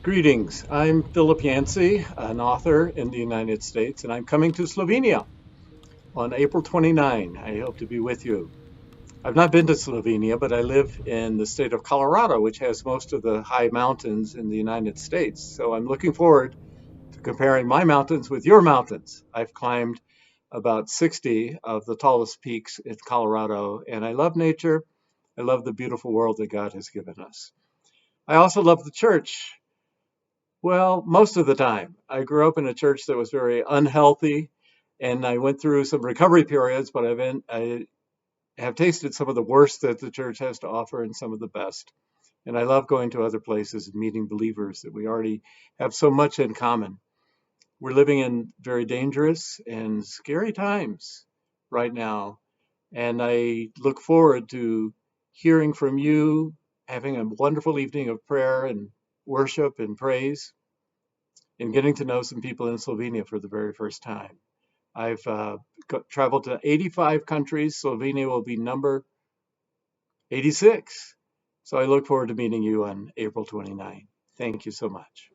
Greetings. I'm Philip Yancey, an author in the United States, and I'm coming to Slovenia on April 29. I hope to be with you. I've not been to Slovenia, but I live in the state of Colorado, which has most of the high mountains in the United States. So I'm looking forward to comparing my mountains with your mountains. I've climbed about 60 of the tallest peaks in Colorado, and I love nature. I love the beautiful world that God has given us. I also love the church. Well, most of the time. I grew up in a church that was very unhealthy, and I went through some recovery periods, but I have tasted some of the worst that the church has to offer and some of the best. And I love going to other places and meeting believers that we already have so much in common. We're living in very dangerous and scary times right now, and I look forward to hearing from you, having a wonderful evening of prayer and worship and praise and getting to know some people in Slovenia for the very first time. I've traveled to 85 countries. Slovenia will be number 86. So I look forward to meeting you on April 29. Thank you so much.